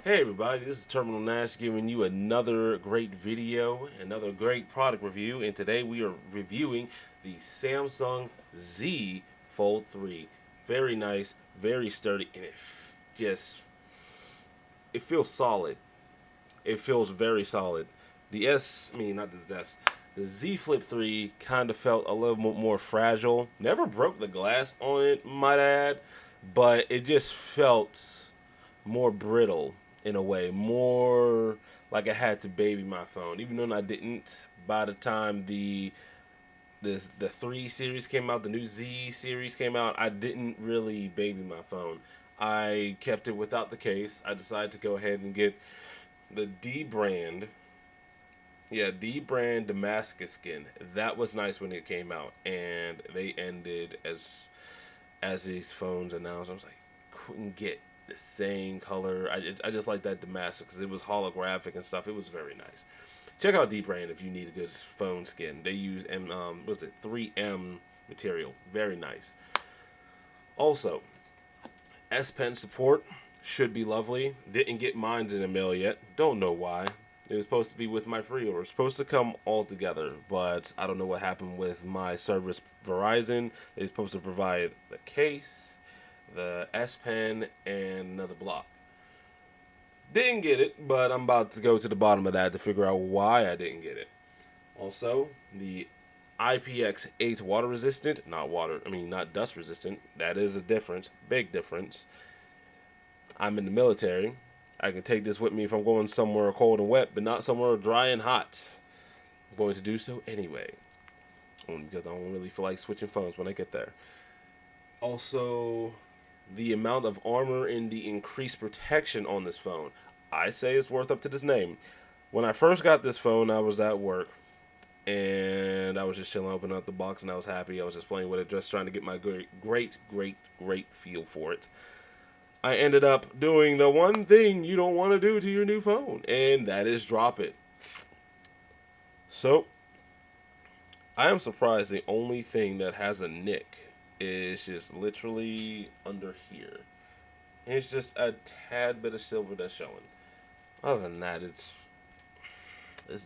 Hey everybody, this is Terminal Nash giving you another great video, another great product review, and today we are reviewing the Samsung Z Fold 3. Very nice, very sturdy, and it feels solid. It feels very solid. The not this S, the Z Flip 3 kind of felt a little bit more fragile. Never broke the glass on it, might add, but it just felt more brittle in a way, more like I had to baby my phone, even though I didn't. By the time the 3 series came out, the new Z series came out, I didn't really baby my phone. I kept it without the case. I decided to go ahead and get the D brand. Yeah, D brand Damascus skin. That was nice when it came out, and they ended as these phones announced. I was like, couldn't get the same color. I just like that Damascus because it was holographic and stuff. It was very nice. Check out D brand if you need a good phone skin. They use was it 3M material. Very nice. Also, S Pen support should be lovely. Didn't get mines in the mail yet. Don't know why. It was supposed to be with my pre-order. It's supposed to come all together, but I don't know what happened with my service Verizon. They're supposed to provide the case, the S Pen, and another block. Didn't get it, but I'm about to go to the bottom of that to figure out why I didn't get it. Also, the IPX8 water resistant, not dust resistant. That is a difference, big difference. I'm in the military. I can take this with me if I'm going somewhere cold and wet, but not somewhere dry and hot. I'm going to do so anyway, only because I don't really feel like switching phones when I get there. Also, the amount of armor and the increased protection on this phone, I say it's worth up to this name. When I first got this phone, I was at work and I was just chilling, opening up the box, and I was happy. I was just playing with it, just trying to get my great feel for it. I ended up doing the one thing you don't want to do to your new phone, and that is drop it. So, I am surprised the only thing that has a nick is just literally under here. And it's just a tad bit of silver that's showing. Other than that, it's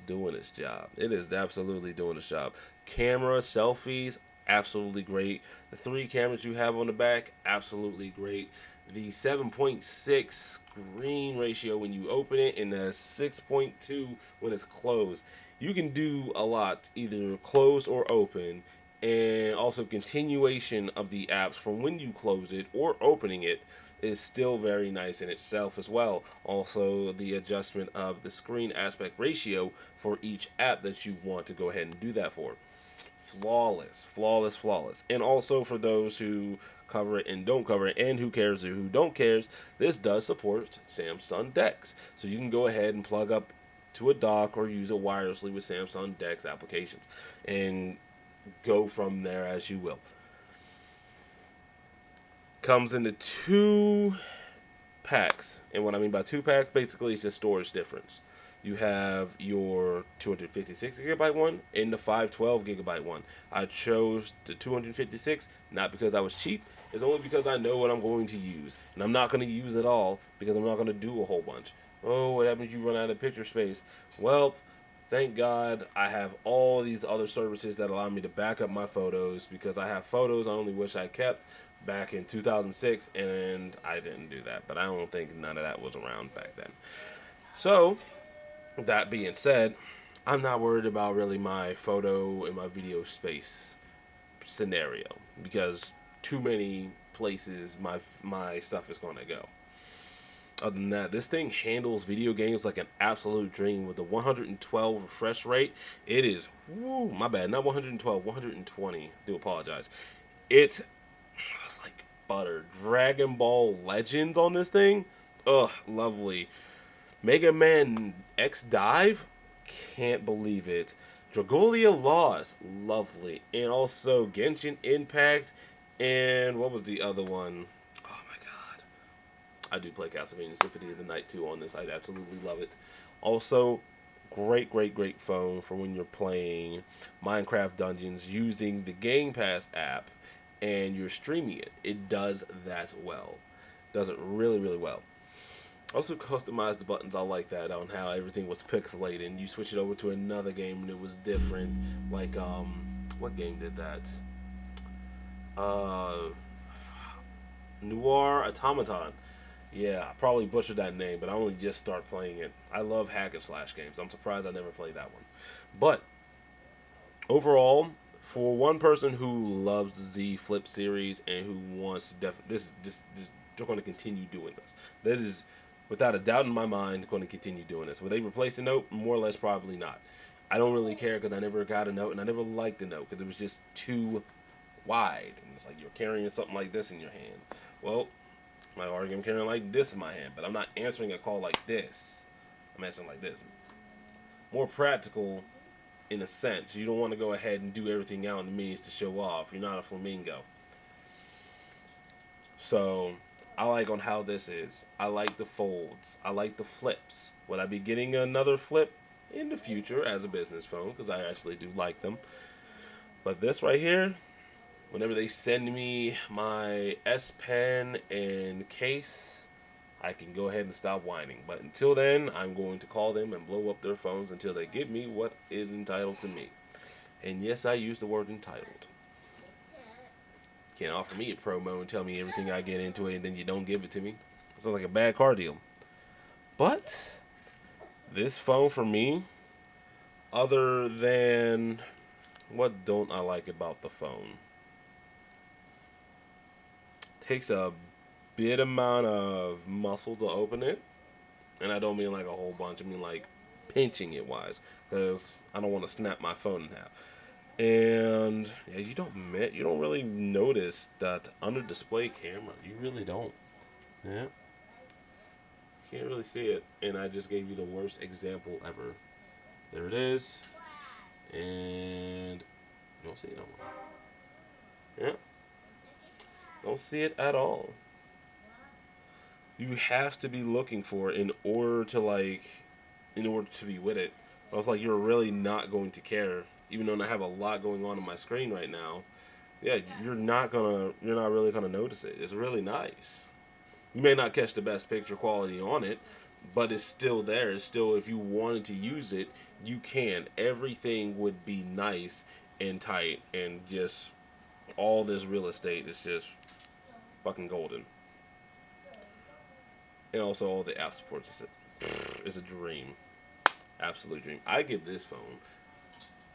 doing its job. It is absolutely doing its job. Camera, selfies, absolutely great. The 3 cameras you have on the back, absolutely great. The 7.6 screen ratio when you open it and the 6.2 when it's closed. You can do a lot, either close or open, and also continuation of the apps from when you close it or opening it is still very nice in itself as well. Also, the adjustment of the screen aspect ratio for each app that you want to go ahead and do that for. Flawless, flawless, flawless. And also for those who cover it and don't cover it, and who cares or who don't cares, this does support Samsung DeX. So you can go ahead and plug up to a dock or use it wirelessly with Samsung DeX applications and go from there as you will. Comes into 2 packs. And what I mean by 2 packs, basically it's just storage difference. You have your 256 gigabyte one and the 512 gigabyte one. I chose the 256 not because I was cheap, it's only because I know what I'm going to use. And I'm not going to use it all because I'm not going to do a whole bunch. Oh, what happens if you run out of picture space? Well, thank God I have all these other services that allow me to back up my photos because I have photos I only wish I kept back in 2006 and I didn't do that. But I don't think none of that was around back then. So, that being said, I'm not worried about really my photo and my video space scenario because too many places my stuff is going to go. Other than that, this thing handles video games like an absolute dream with the 112 refresh rate. It is, woo, my bad, not 112, 120. Do apologize. It's like butter. Dragon Ball Legends on this thing, ugh, lovely. Mega Man X Dive, can't believe it. Dragolia Lost, lovely. And also Genshin Impact, and what was the other one? Oh my god. I do play Castlevania Symphony of the Night 2 on this. I absolutely love it. Also, great phone for when you're playing Minecraft Dungeons using the Game Pass app and you're streaming it. It does that well. Does it really well. Also customized the buttons. I like that on how everything was pixelated. And you switch it over to another game and it was different. Like what game did that? Uh, Noir Automaton. Yeah, I probably butchered that name, but I only just start playing it. I love hack and slash games. I'm surprised I never played that one. But overall, for one person who loves the Z Flip series and who wants to this they're going to continue doing this. That is, without a doubt in my mind, going to continue doing this. Will they replace the note? More or less, probably not. I don't really care because I never got a note and I never liked the note because it was just too wide. And it's like you're carrying something like this in your hand. Well, my argue I'm carrying like this in my hand, but I'm not answering a call like this. I'm answering like this. More practical in a sense. You don't want to go ahead and do everything out in the means to show off. You're not a flamingo. So I like on how this is. I like the folds. I like the flips. Would I be getting another flip in the future as a business phone? Because I actually do like them. But this right here, whenever they send me my S Pen and case, I can go ahead and stop whining. But until then, I'm going to call them and blow up their phones until they give me what is entitled to me. And yes, I use the word entitled. Can't offer me a promo and tell me everything I get into it and then you don't give it to me. It sounds like a bad car deal. But this phone for me, other than what don't I like about the phone? Takes a bit amount of muscle to open it. And I don't mean like a whole bunch. I mean like pinching it wise. Because I don't want to snap my phone in half. And yeah, you don't really notice that under display camera. You really don't. Yeah. Can't really see it. And I just gave you the worst example ever. There it is. And you don't see it no more. Yeah. Don't see it at all. You have to be looking for it in order to be with it. I was like, you're really not going to care. Even though I have a lot going on my screen right now, yeah, you're not really gonna notice it. It's really nice. You may not catch the best picture quality on it, but it's still there. It's still, if you wanted to use it, you can. Everything would be nice and tight, and just all this real estate is just fucking golden. And also all the app supports is a dream, absolute dream. I give this phone,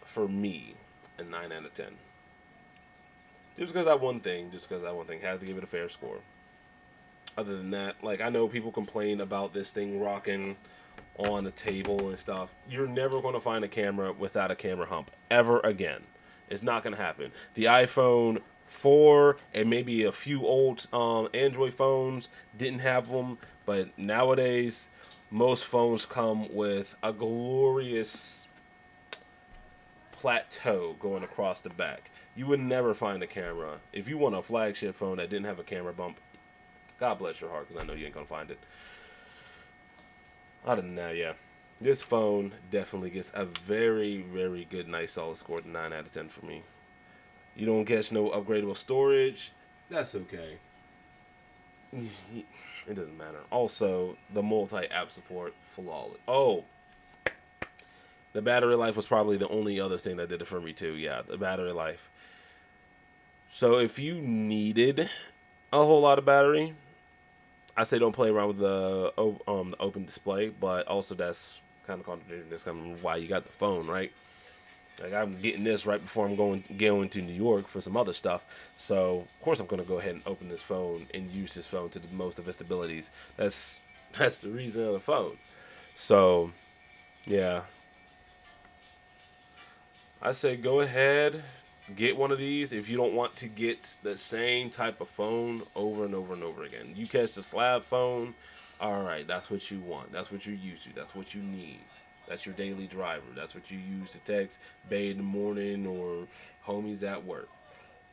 for me, a 9 out of 10. Just because I one thing, have to give it a fair score. Other than that, like I know people complain about this thing rocking on the table and stuff. You're never going to find a camera without a camera hump ever again. It's not going to happen. The iPhone 4 and maybe a few old Android phones didn't have them, but nowadays most phones come with a glorious plateau going across the back. You would never find a camera. If you want a flagship phone that didn't have a camera bump, God bless your heart, because I know you ain't going to find it. Other than that, yeah. This phone definitely gets a very, very good, nice, solid score. 9 out of 10 for me. You don't catch no upgradable storage. That's okay. It doesn't matter. Also, the multi-app support, flawless. Oh, the battery life was probably the only other thing that did it for me too. Yeah, the battery life. So if you needed a whole lot of battery, I say don't play around with the open display, but also that's kind of contradicting. That's kind of why you got the phone, right? Like I'm getting this right before I'm going to New York for some other stuff. So of course I'm going to go ahead and open this phone and use this phone to the most of its abilities. That's the reason of the phone. So yeah, I say go ahead, get one of these if you don't want to get the same type of phone over and over and over again. You catch the slab phone, all right, that's what you want. That's what you're used to. That's what you need. That's your daily driver. That's what you use to text Bay in the morning or homies at work.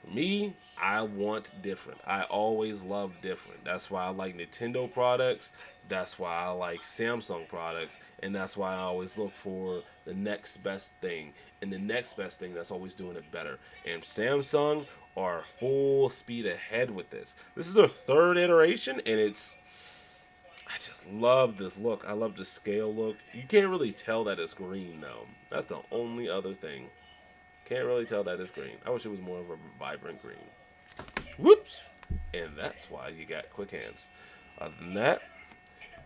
For me, I want different. I always love different. That's why I like Nintendo products. That's why I like Samsung products. And that's why I always look for the next best thing. And the next best thing that's always doing it better. And Samsung are full speed ahead with this. This is their third iteration, and it's I just love this look. I love the scale look. You can't really tell that it's green though. That's the only other thing. Can't really tell that it's green. I wish it was more of a vibrant green. Whoops. And that's why you got quick hands. Other than that,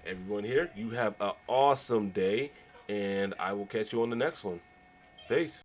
everyone here, you have an awesome day, and I will catch you on the next one. Peace.